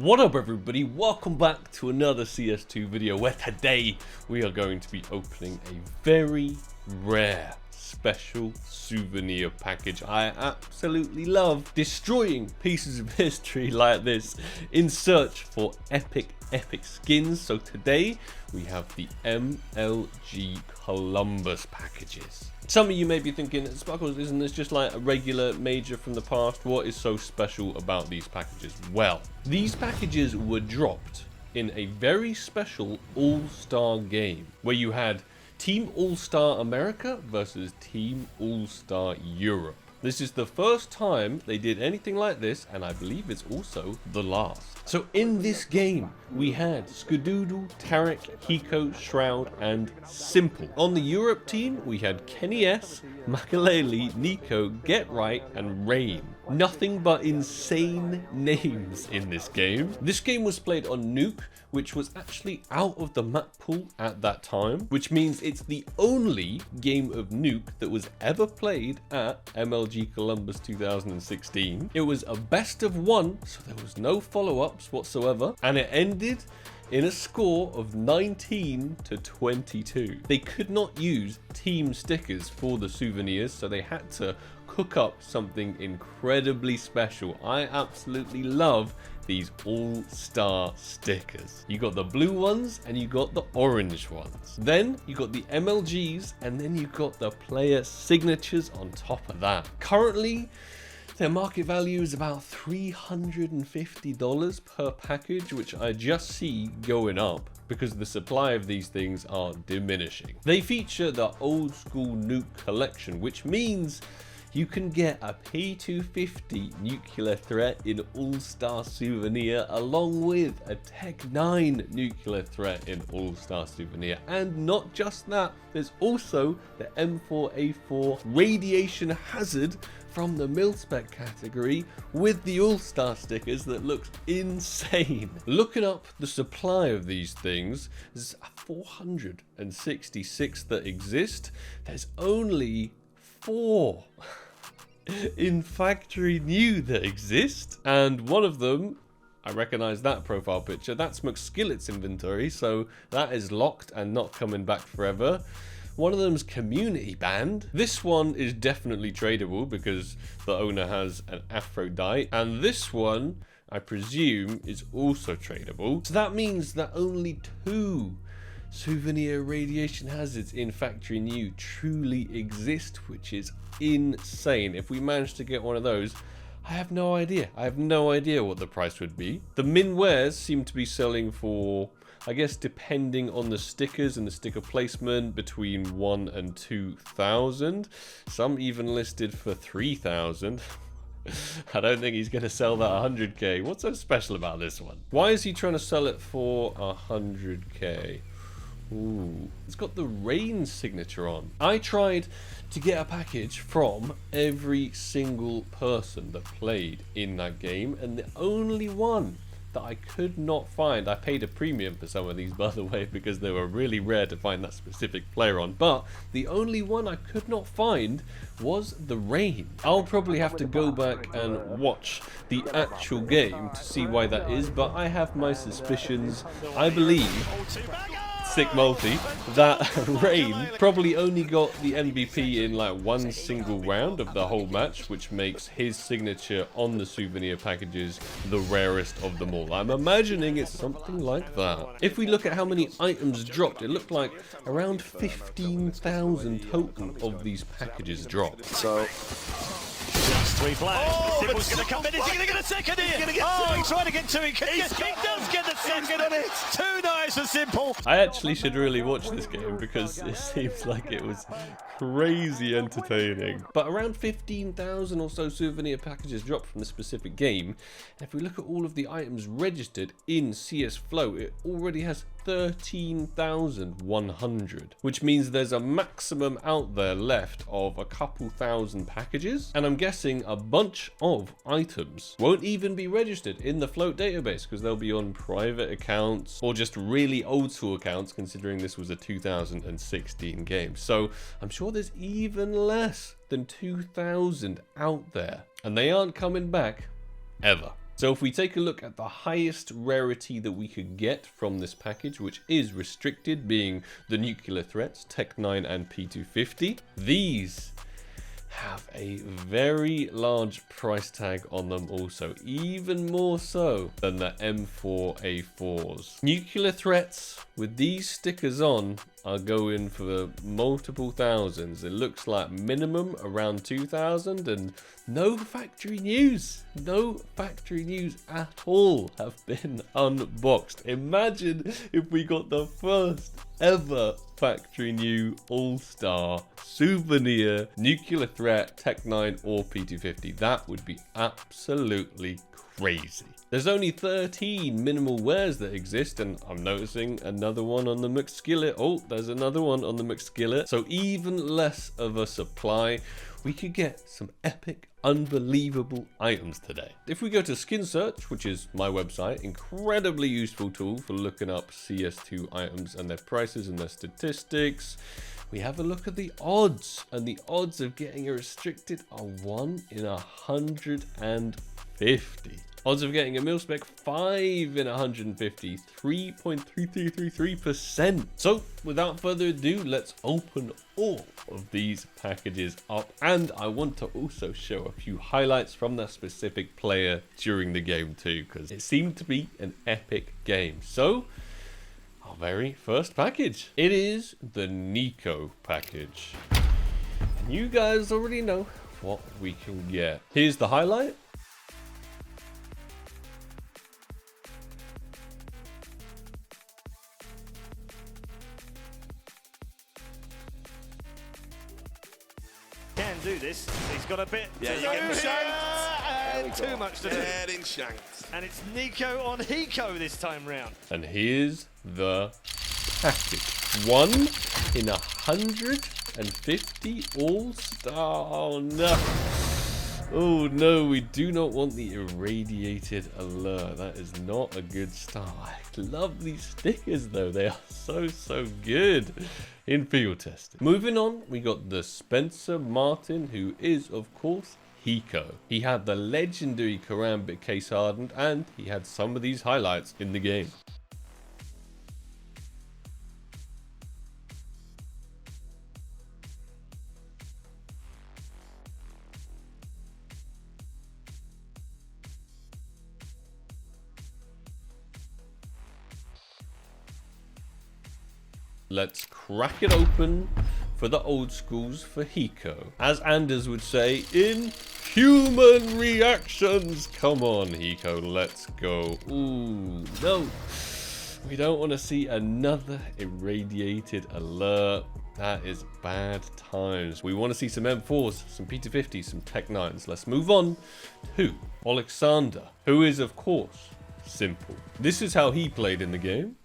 What up everybody, welcome back to another CS2 video where today we are going to be opening a very rare special souvenir package. I absolutely love destroying pieces of history like this in search for epic skins. So today we have the MLG Columbus packages. Some of you may be thinking, Sparkles, isn't this just like a regular major from the past? What is so special about these packages? Well, these packages were dropped in a very special all-star game where you had Team All-Star America versus Team All-Star Europe. This is the first time they did anything like this, and I believe it's also the last. So in this game, we had Skadoodle, Tarek, Hiko, Shroud, and Simple. On the Europe team, we had Kenny S, Makalele, Nico, Get Right, and Rain. Nothing but insane names in this game. This game was played on Nuke, which was actually out of the map pool at that time, which means it's the only game of Nuke that was ever played at MLG Columbus 2016. It was a best of one, so there was no follow-ups whatsoever, and it ended in a score of 19 to 22. They could not use team stickers for the souvenirs, so they had to cook up something incredibly special. I absolutely love these all-star stickers. You got the blue ones and you got the orange ones. Then you got the MLGs, and then you got the player signatures on top of that. Currently, their market value is about $350 per package, which I just see going up because the supply of these things are diminishing. They feature the old school Nuke collection, which means you can get a P250 nuclear threat in All-Star Souvenir along with a Tech 9 nuclear threat in All-Star Souvenir. And not just that, there's also the M4A4 Radiation Hazard from the mil-spec category with the All-Star stickers that looks insane. Looking up the supply of these things, there's 466 that exist. There's only 4 in factory new that exist, and one of them, I recognize that profile picture, that's McSkillet's inventory, so that is locked and not coming back forever. One of them's community banned. This one is definitely tradable because the owner has an Aphrodite, and this one I presume is also tradable. So that means that only 2 souvenir radiation hazards in factory new truly exist, which is insane. If we manage to get one of those, I have no idea. I have no idea what the price would be. The min wares seem to be selling for, I guess, depending on the stickers and the sticker placement, between 1 and 2,000. Some even listed for 3,000. I don't think he's going to sell that 100k. What's so special about this one? Why is he trying to sell it for 100k? Ooh, it's got the Rain signature on. I tried to get a package from every single person that played in that game, and the only one that I could not find, I paid a premium for some of these, by the way, because they were really rare to find that specific player on, but the only one I could not find was the Rain. I'll probably have to go back and watch the actual game to see why that is, but I have my suspicions. I believe, sick multi, that Rain probably only got the MVP in like one single round of the whole match, which makes his signature on the souvenir packages the rarest of them all. I'm imagining it's something like that. If we look at how many items dropped, it looked like around 15,000 total of these packages dropped. So just 3 flags. Oh, Simple's going to come in. Is he going to get a second here? He's trying to get 2. He does get the second on it. 2 nice for Simple. I actually should really watch this game because it seems like it was crazy entertaining. But around 15,000 or so souvenir packages dropped from the specific game. And if we look at all of the items registered in CS Flow, it already has 13,100, which means there's a maximum out there left of a couple thousand packages, and I'm guessing a bunch of items won't even be registered in the float database because they'll be on private accounts or just really old school accounts, considering this was a 2016 game. So I'm sure there's even less than 2,000 out there, and they aren't coming back ever. So if we take a look at the highest rarity that we could get from this package, which is restricted, being the nuclear threats, Tech 9 and P250, these have a very large price tag on them also, even more so than the M4A4s. Nuclear threats with these stickers on are going for multiple thousands. It looks like minimum around 2,000, and no factory news at all have been unboxed. Imagine if we got the first ever factory new all-star Souvenir nuclear threat Tech 9 or P250. That would be absolutely crazy. There's only 13 minimal wares that exist, and I'm noticing another one on the McSkillet. Oh, there's another one on the McSkillet. So even less of a supply. We could get some epic, unbelievable items today. If we go to Skin Search, which is my website, incredibly useful tool for looking up CS2 items and their prices and their statistics, we have a look at the odds, and the odds of getting a restricted are 1 in 150. Odds of getting a mil-spec 5 in 150, 3.3333%. So without further ado, let's open all of these packages up, and I want to also show a few highlights from that specific player during the game too, because it seemed to be an epic game. So our very first package, it is the Nico package, and you guys already know what we can get. Here's the highlight. Can do this. He's got a bit. Yeah, to you're getting do shanked. here. Too much to do. Getting shanked. And it's Nico on Hiko this time round. And here's the package. 1 in 150 all-star. Oh no. Oh no, we do not want the irradiated alert. That is not a good start. I love these stickers though. They are so good in field testing. Moving on, we got the Spencer Martin, who is of course Hiko. He had the legendary Karambit case hardened, and he had some of these highlights in the game. Let's crack it open for the old schools for Hiko. As Anders would say, in human reactions. Come on, Hiko, let's go. Ooh, no. We don't want to see another irradiated alert. That is bad times. We want to see some M4s, some P250s, some Tech 9s. Let's move on to Alexander, who is, of course, simple. This is how he played in the game.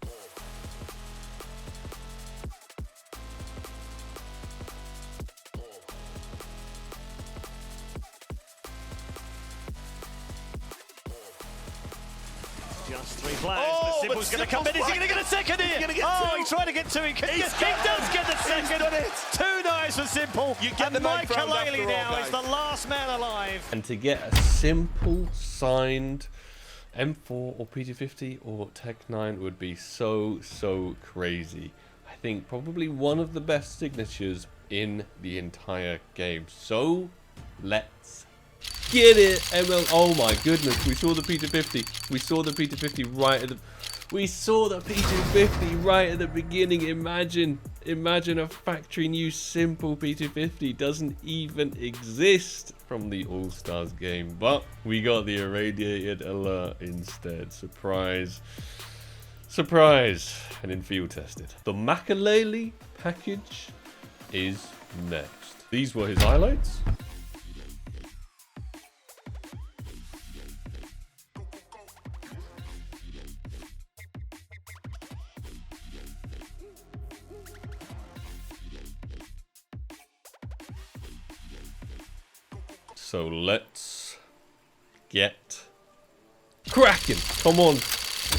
Just 3 players, but Simple's going to come in. Is he going to get a second here? He's trying to get 2. He does get the second. Too nice for Simple. You get the Mike round Kalele after now all, is the last man alive. And to get a simple signed M4 or P250 or Tech 9 would be so crazy. I think probably one of the best signatures in the entire game. So let's get it. Oh my goodness, we saw the P250. We saw the P250 right at the beginning. Imagine a factory new simple P250 doesn't even exist from the All-Stars game, but we got the irradiated alert instead. Surprise. And in field tested. The Makalele package is next. These were his highlights. So let's get cracking. Come on.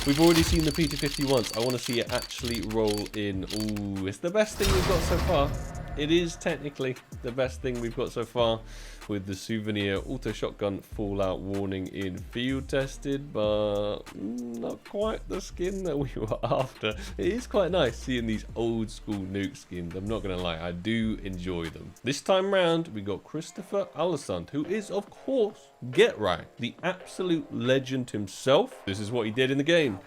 We've already seen the P250 once. I want to see it actually roll in. Ooh, it's the best thing we've got so far. it is technically the best thing we've got so far with the Souvenir Auto Shotgun Fallout Warning in field tested, but not quite the skin that we were after. It is quite nice seeing these old school nuke skins. I'm not gonna lie, I do enjoy them. This time round, we got Christopher Alessand, who is of course Get Right, the absolute legend himself. This is what he did in the game.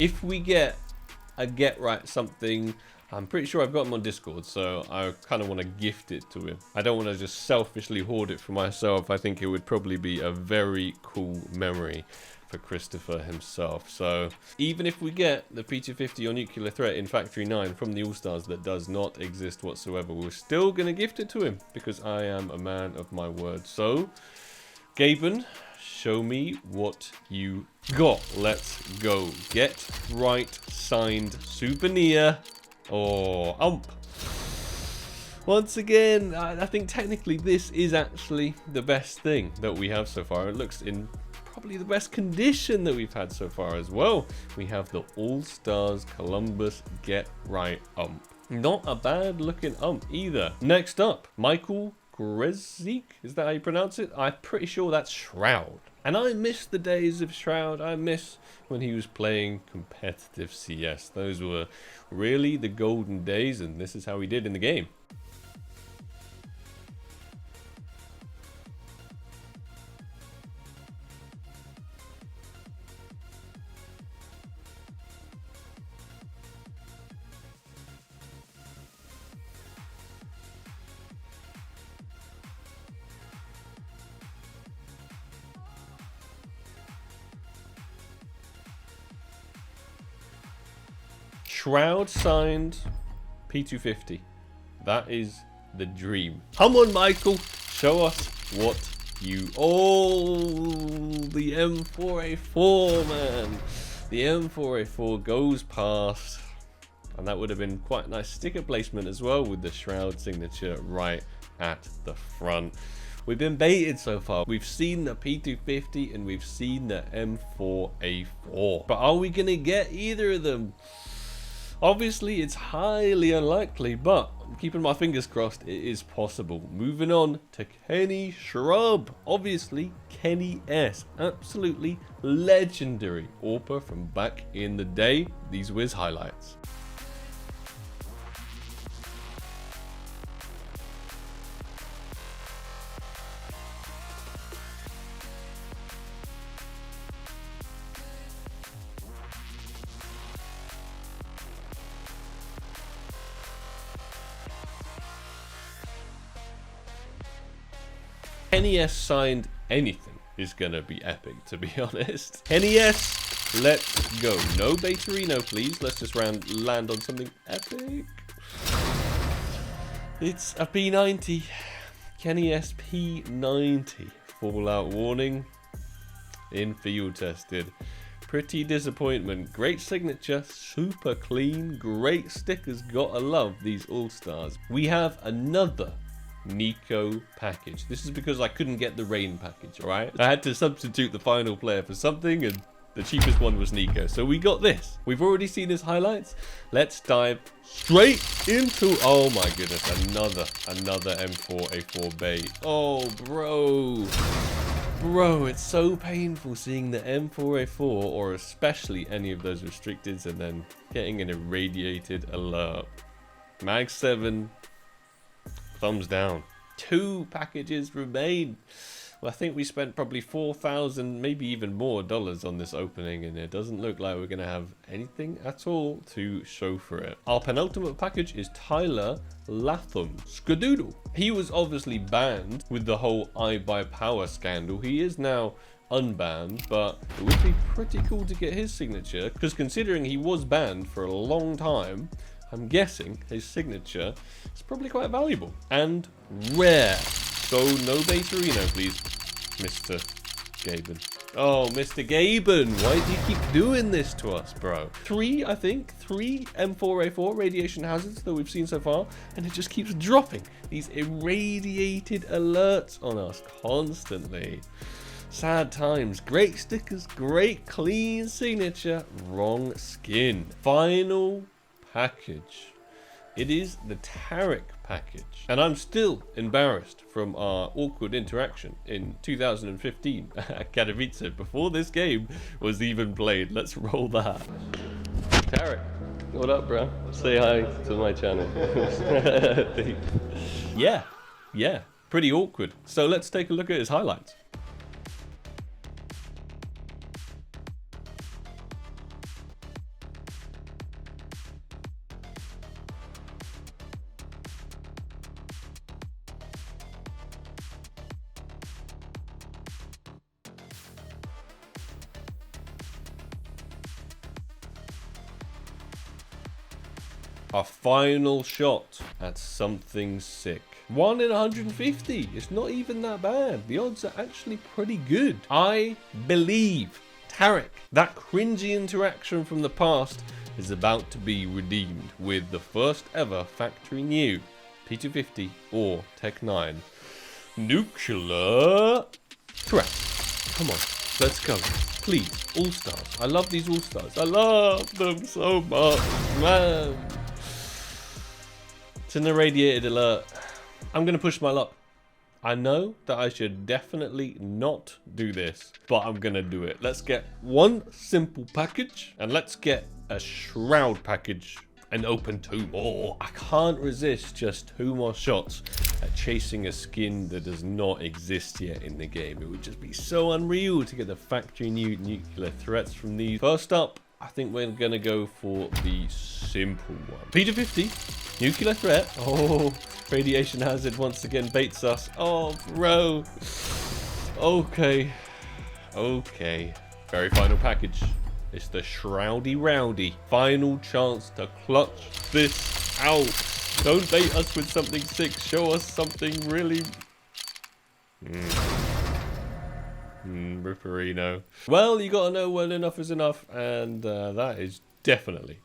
If we get a Get Right something, I'm pretty sure I've got him on Discord, so I kind of want to gift it to him. I don't want to just selfishly hoard it for myself. I think it would probably be a very cool memory for Christopher himself. So even if we get the P250 or Nuclear Threat in Factory 9 from the All-Stars that does not exist whatsoever, we're still going to gift it to him because I am a man of my word. So, Gaben, show me what you got. Let's go. Get Right signed Souvenir or UMP. Once again, I think technically this is actually the best thing that we have so far. It looks in probably the best condition that we've had so far as well. We have the All-Stars Columbus Get Right UMP. Not a bad looking UMP either. Next up, Michael Grezik, is that how you pronounce it? I'm pretty sure that's Shroud. And I miss the days of Shroud. I miss when he was playing competitive CS. Those were really the golden days, and this is how he did in the game. Shroud signed P250. That is the dream. Come on, Michael. Show us what you... Oh, the M4A4, man. The M4A4 goes past. And that would have been quite a nice sticker placement as well with the Shroud signature right at the front. We've been baited so far. We've seen the P250 and we've seen the M4A4. But are we going to get either of them? Obviously, it's highly unlikely, but I'm keeping my fingers crossed it is possible. Moving on to Kenny Shrub. Obviously, Kenny S. Absolutely legendary AWPer from back in the day. These Wiz highlights. Kenny S signed anything is gonna be epic, to be honest. Kenny S, let's go. No Baterino, please. Let's just land on something epic. It's a P90. Kenny S P90. Fallout Warning. In field tested. Pretty disappointment. Great signature. Super clean. Great stickers. Gotta love these All-Stars. We have another Nico package. This is because I couldn't get the rain package, alright? I had to substitute the final player for something, and the cheapest one was Nico. So we got this. We've already seen his highlights. Let's dive straight into... Oh my goodness, another M4A4 bait. Oh, bro. Bro, it's so painful seeing the M4A4, or especially any of those restricteds, and then getting an irradiated alert. Mag 7... thumbs down. 2 packages remain. Well, I think we spent probably $4,000, maybe even more dollars on this opening, and it doesn't look like we're going to have anything at all to show for it. Our penultimate package is Tyler Latham. Skadoodle. He was obviously banned with the whole I Buy Power scandal. He is now unbanned, but it would be pretty cool to get his signature, because considering he was banned for a long time, I'm guessing his signature is probably quite valuable and rare. So no Baterino, please, Mr. Gaben. Oh, Mr. Gaben, why do you keep doing this to us, bro? Three M4A4 radiation hazards that we've seen so far, and it just keeps dropping these irradiated alerts on us constantly. Sad times. Great stickers, great clean signature, wrong skin. Final package. It is the Tarek package. And I'm still embarrassed from our awkward interaction in 2015 at Katowice before this game was even played. Let's roll that. Tarek, what up, bro? Say hi to my channel. Yeah, pretty awkward. So let's take a look at his highlights. Our final shot at something sick. 1 in 150. It's not even that bad. The odds are actually pretty good. I believe Tarek, that cringy interaction from the past, is about to be redeemed with the first ever factory new P250 or Tech 9 nuclear threat. Come on, let's go. Please, all-stars. I love these all-stars. I love them so much, man. It's an irradiated alert. I'm going to push my luck. I know that I should definitely not do this, but I'm going to do it. Let's get one simple package, and let's get a Shroud package and open 2 more. I can't resist just 2 more shots at chasing a skin that does not exist yet in the game. It would just be so unreal to get the factory new nuclear threats from these. First up, I think we're going to go for the simple one. P250, nuclear threat. Oh, radiation hazard once again baits us. Oh, bro. Okay. Very final package. It's the Shroudy Rowdy. Final chance to clutch this out. Don't bait us with something sick. Show us something really... Ripperino. Well, you gotta know when enough is enough, and that is definitely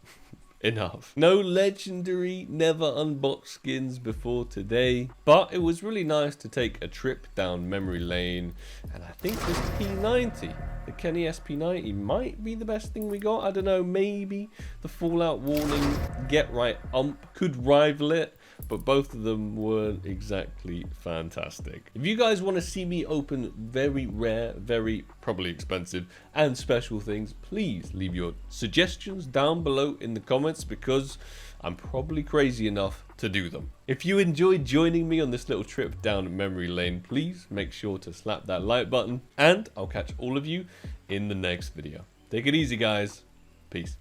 enough. No legendary, never unboxed skins before today, but it was really nice to take a trip down memory lane, and I think this P90, the Kenny SP90, might be the best thing we got. I don't know, maybe the Fallout Warning Get Right UMP could rival it, but both of them weren't exactly fantastic. If you guys want to see me open very rare, very probably expensive and special things, please leave your suggestions down below in the comments, because I'm probably crazy enough to do them. If you enjoyed joining me on this little trip down memory lane, please make sure to slap that like button, and I'll catch all of you in the next video. Take it easy, guys. Peace.